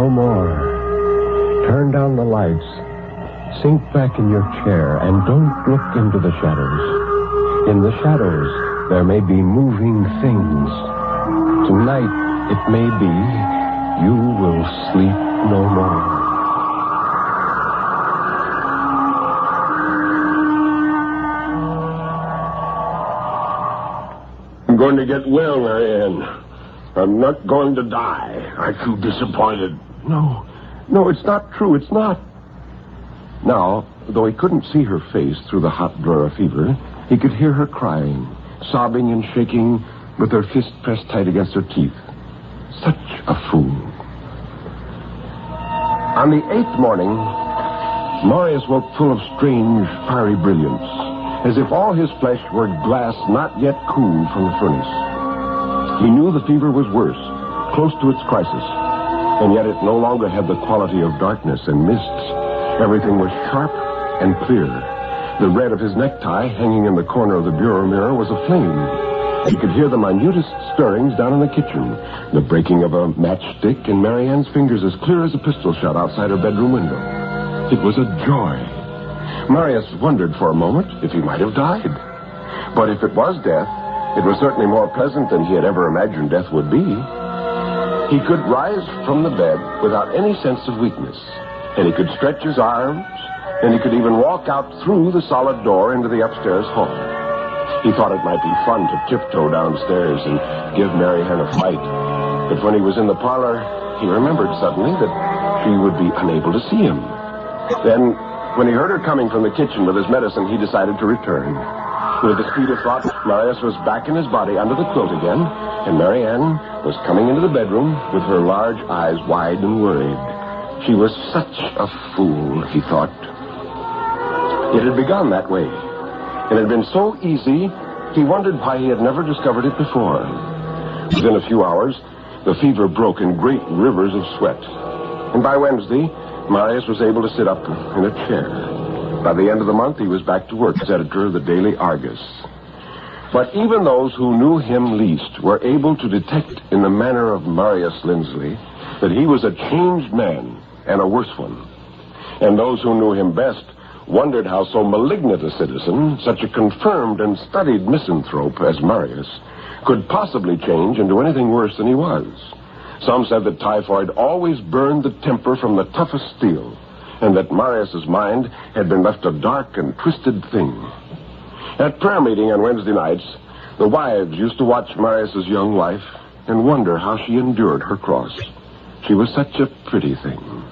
no more. Turn down the lights. Sink back in your chair and don't look into the shadows. In the shadows, there may be moving things. Tonight, it may be, you will sleep no more. I'm going to get well, Marianne. I'm not going to die. I feel disappointed. No, it's not true. It's not. Now, though he couldn't see her face through the hot blur of fever, he could hear her crying, sobbing and shaking with her fist pressed tight against her teeth. Such a fool. On the 8th morning, Marius woke full of strange, fiery brilliance, as if all his flesh were glass not yet cooled from the furnace. He knew the fever was worse, close to its crisis, and yet it no longer had the quality of darkness and mists. Everything was sharp and clear. The red of his necktie, hanging in the corner of the bureau mirror, was aflame. He could hear the minutest stirrings down in the kitchen, the breaking of a matchstick, and Marianne's fingers as clear as a pistol shot outside her bedroom window. It was a joy. Marius wondered for a moment if he might have died. But if it was death, it was certainly more pleasant than he had ever imagined death would be. He could rise from the bed without any sense of weakness, and he could stretch his arms, and he could even walk out through the solid door into the upstairs hall. He thought it might be fun to tiptoe downstairs and give Marianne a fight. But when he was in the parlor, he remembered suddenly that she would be unable to see him. Then, when he heard her coming from the kitchen with his medicine, he decided to return. With the speed of thought, Marius was back in his body under the quilt again, and Marianne was coming into the bedroom with her large eyes wide and worried. She was such a fool, he thought. It had begun that way. It had been so easy, he wondered why he had never discovered it before. Within a few hours, the fever broke in great rivers of sweat. And by Wednesday, Marius was able to sit up in a chair. By the end of the month, he was back to work as editor of the Daily Argus. But even those who knew him least were able to detect in the manner of Marius Lindsley that he was a changed man and a worse one. And those who knew him best wondered how so malignant a citizen, such a confirmed and studied misanthrope as Marius, could possibly change into anything worse than he was. Some said that typhoid always burned the temper from the toughest steel, and that Marius's mind had been left a dark and twisted thing. At prayer meeting on Wednesday nights, the wives used to watch Marius's young wife and wonder how she endured her cross. She was such a pretty thing.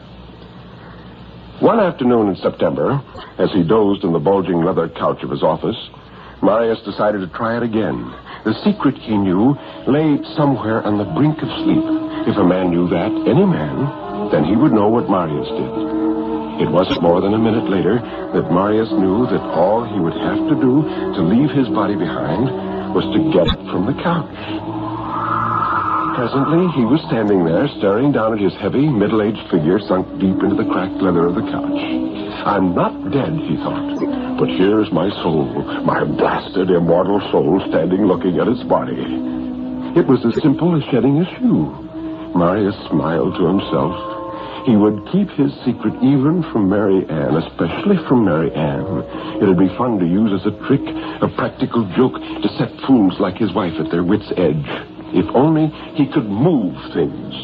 One afternoon in September, as he dozed in the bulging leather couch of his office, Marius decided to try it again. The secret, he knew, lay somewhere on the brink of sleep. If a man knew that, any man, then he would know what Marius did. It wasn't more than a minute later that Marius knew that all he would have to do to leave his body behind was to get up from the couch. Presently, he was standing there, staring down at his heavy, middle-aged figure sunk deep into the cracked leather of the couch. I'm not dead, he thought, but here's my soul, my blasted, immortal soul, standing looking at its body. It was as simple as shedding a shoe. Marius smiled to himself. He would keep his secret even from Mary Ann, especially from Mary Ann. It'd be fun to use as a trick, a practical joke, to set fools like his wife at their wits' edge. If only he could move things.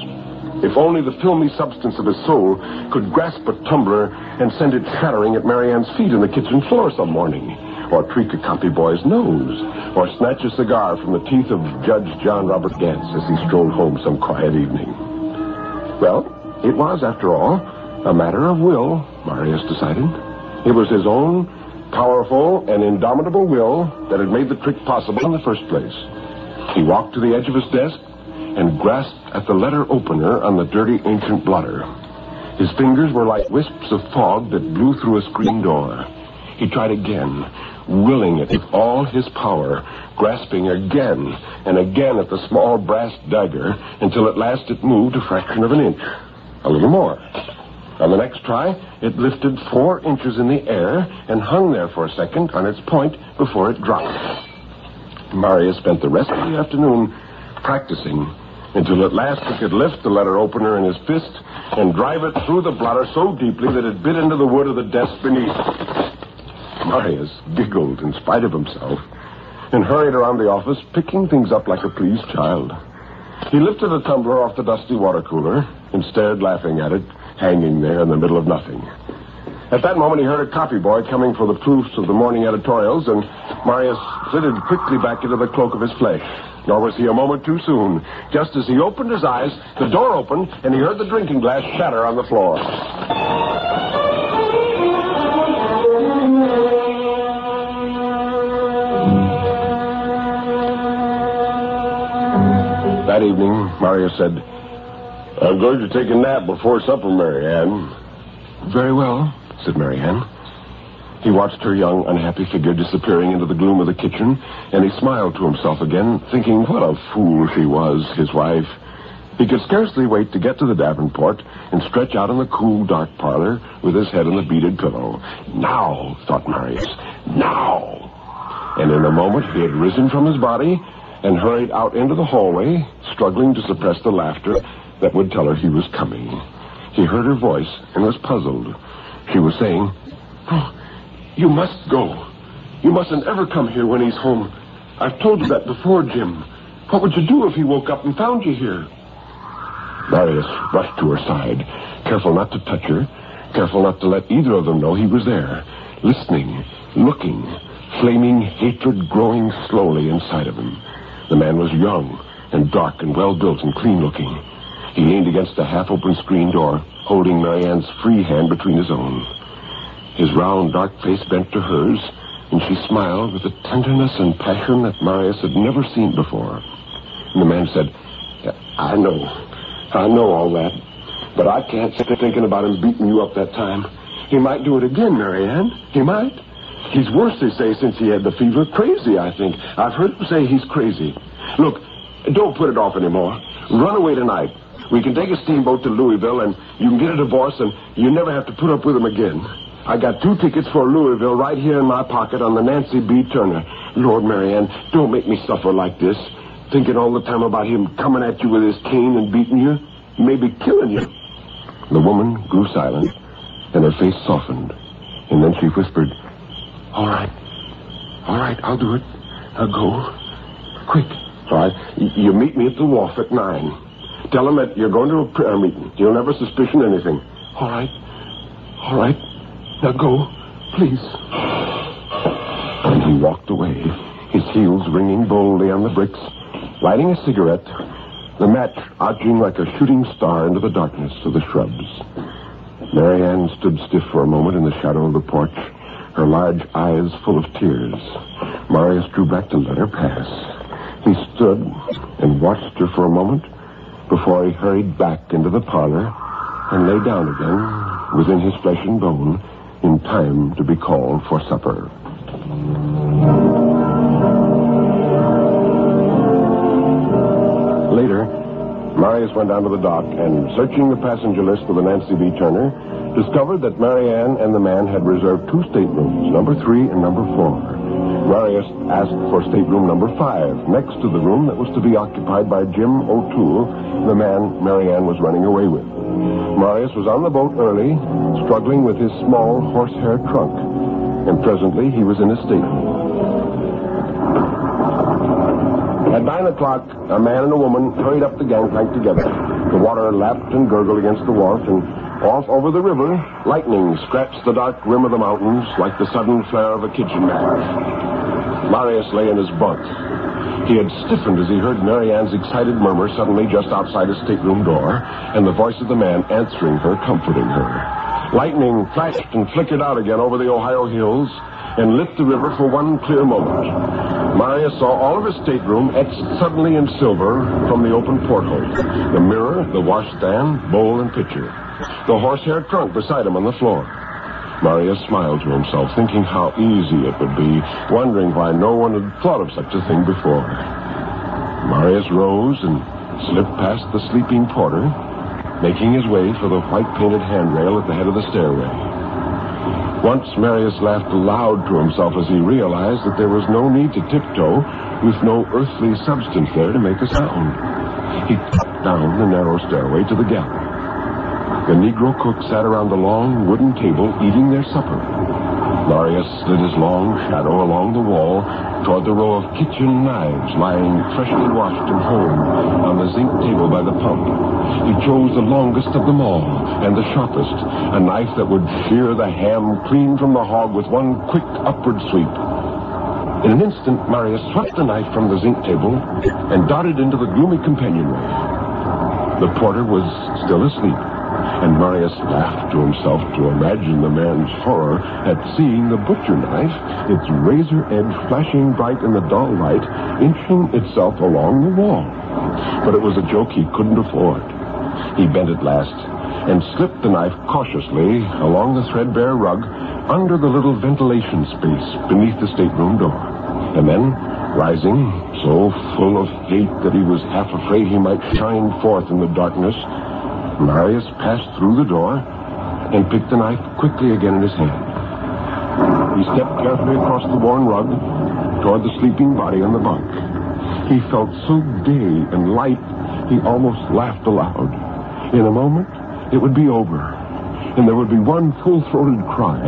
If only the filmy substance of his soul could grasp a tumbler and send it shattering at Mary Ann's feet on the kitchen floor some morning, or tweak a copy boy's nose, or snatch a cigar from the teeth of Judge John Robert Gantz as he strolled home some quiet evening. Well, it was, after all, a matter of will, Marius decided. It was his own powerful and indomitable will that had made the trick possible in the first place. He walked to the edge of his desk and grasped at the letter opener on the dirty ancient blotter. His fingers were like wisps of fog that blew through a screen door. He tried again, willing it with all his power, grasping again and again at the small brass dagger until at last it moved a fraction of an inch. A little more. On the next try, it lifted 4 inches in the air and hung there for a second on its point before it dropped. Marius spent the rest of the afternoon practicing until at last he could lift the letter opener in his fist and drive it through the blotter so deeply that it bit into the wood of the desk beneath. Marius giggled in spite of himself and hurried around the office, picking things up like a pleased child. He lifted a tumbler off the dusty water cooler and stared laughing at it, hanging there in the middle of nothing. At that moment, he heard a copy boy coming for the proofs of the morning editorials, and Marius flitted quickly back into the cloak of his flesh. Nor was he a moment too soon. Just as he opened his eyes, the door opened, and he heard the drinking glass shatter on the floor. That evening, Marius said, "I'm going to take a nap before supper, Marianne." "Very well," said Marianne. He watched her young, unhappy figure disappearing into the gloom of the kitchen, and he smiled to himself again, thinking what a fool she was, his wife. He could scarcely wait to get to the Davenport and stretch out in the cool, dark parlor with his head on the beaded pillow. Now, thought Marius, now! And in a moment he had risen from his body and hurried out into the hallway, struggling to suppress the laughter that would tell her he was coming. He heard her voice and was puzzled. She was saying, "Oh, you must go. You mustn't ever come here when he's home. I've told you that before, Jim. What would you do if he woke up and found you here?" Marius rushed to her side, careful not to touch her, careful not to let either of them know he was there, listening, looking, flaming hatred growing slowly inside of him. The man was young and dark and well-built and clean-looking. He leaned against a half-open screen door, holding Marianne's free hand between his own. His round, dark face bent to hers, and she smiled with a tenderness and passion that Marius had never seen before. And the man said, I know all that, but I can't sit thinking about him beating you up that time. He might do it again, Marianne. He might. He's worse, they say, since he had the fever. Crazy, I think. I've heard him say he's crazy. Look, don't put it off anymore. Run away tonight. We can take a steamboat to Louisville, and you can get a divorce, and you never have to put up with him again. I got 2 tickets for Louisville right here in my pocket on the Nancy B. Turner. Lord, Marianne, don't make me suffer like this, thinking all the time about him coming at you with his cane and beating you, maybe killing you. The woman grew silent, and her face softened, and then she whispered, All right, I'll do it. I'll go. Quick. All right, you meet me at the wharf at 9. Tell him that you're going to a prayer meeting. He'll never suspicion anything. All right. Now go, please. And he walked away, his heels ringing boldly on the bricks, lighting a cigarette, the match arching like a shooting star into the darkness of the shrubs. Marianne stood stiff for a moment in the shadow of the porch, her large eyes full of tears. Marius drew back to let her pass. He stood and watched her for a moment before he hurried back into the parlor and lay down again within his flesh and bone in time to be called for supper. Later, Marius went down to the dock and, searching the passenger list of the Nancy B. Turner, discovered that Marianne and the man had reserved 2 staterooms, number 3 and number 4. Marius asked for stateroom number 5, next to the room that was to be occupied by Jim O'Toole, the man Marianne was running away with. Marius was on the boat early, struggling with his small horsehair trunk, and presently he was in his stateroom. At 9 o'clock, a man and a woman hurried up the gangplank together. The water lapped and gurgled against the wharf, and off over the river, lightning scratched the dark rim of the mountains like the sudden flare of a kitchen match. Marius lay in his bunk. He had stiffened as he heard Marianne's excited murmur suddenly just outside his stateroom door, and the voice of the man answering her, comforting her. Lightning flashed and flickered out again over the Ohio hills and lit the river for one clear moment. Marius saw all of his stateroom etched suddenly in silver from the open porthole. The mirror, the washstand, bowl, and pitcher. The horsehair trunk beside him on the floor. Marius smiled to himself, thinking how easy it would be, wondering why no one had thought of such a thing before. Marius rose and slipped past the sleeping porter, making his way for the white-painted handrail at the head of the stairway. Once Marius laughed aloud to himself as he realized that there was no need to tiptoe with no earthly substance there to make a sound. He walked down the narrow stairway to the gallery. The Negro cook sat around the long wooden table eating their supper. Marius slid his long shadow along the wall toward the row of kitchen knives lying freshly washed and honed on the zinc table by the pump. He chose the longest of them all and the sharpest, a knife that would shear the ham clean from the hog with one quick upward sweep. In an instant, Marius swept the knife from the zinc table and darted into the gloomy companionway. The porter was still asleep, and Marius laughed to himself to imagine the man's horror at seeing the butcher knife, its razor edge flashing bright in the dull light, inching itself along the wall. But it was a joke he couldn't afford. He bent at last and slipped the knife cautiously along the threadbare rug under the little ventilation space beneath the stateroom door. And then, rising, so full of hate that he was half afraid he might shine forth in the darkness, Marius passed through the door and picked the knife quickly again in his hand. He stepped carefully across the worn rug toward the sleeping body on the bunk. He felt so gay and light, he almost laughed aloud. In a moment, it would be over, and there would be one full-throated cry,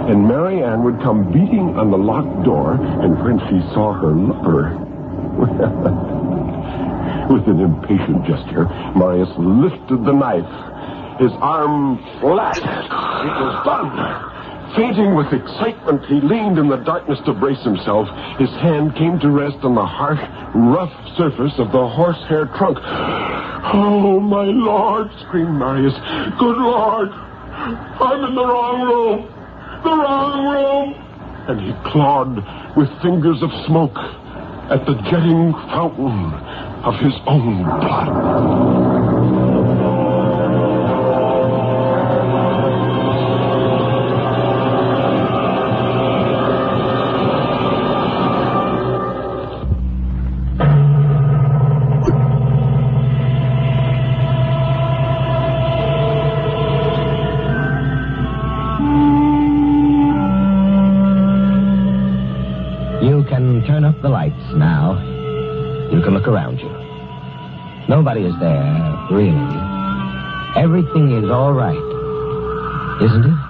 and Mary Ann would come beating on the locked door, and when she saw her lover... With an impatient gesture, Marius lifted the knife. His arm flashed. It was done. Fainting with excitement, he leaned in the darkness to brace himself. His hand came to rest on the harsh, rough surface of the horsehair trunk. "Oh, my Lord!" screamed Marius. "Good Lord! I'm in the wrong room! The wrong room!" And he clawed with fingers of smoke at the jetting fountain of his own blood. You can turn up the lights now. You can look around you. Nobody is there, really. Everything is all right, isn't it?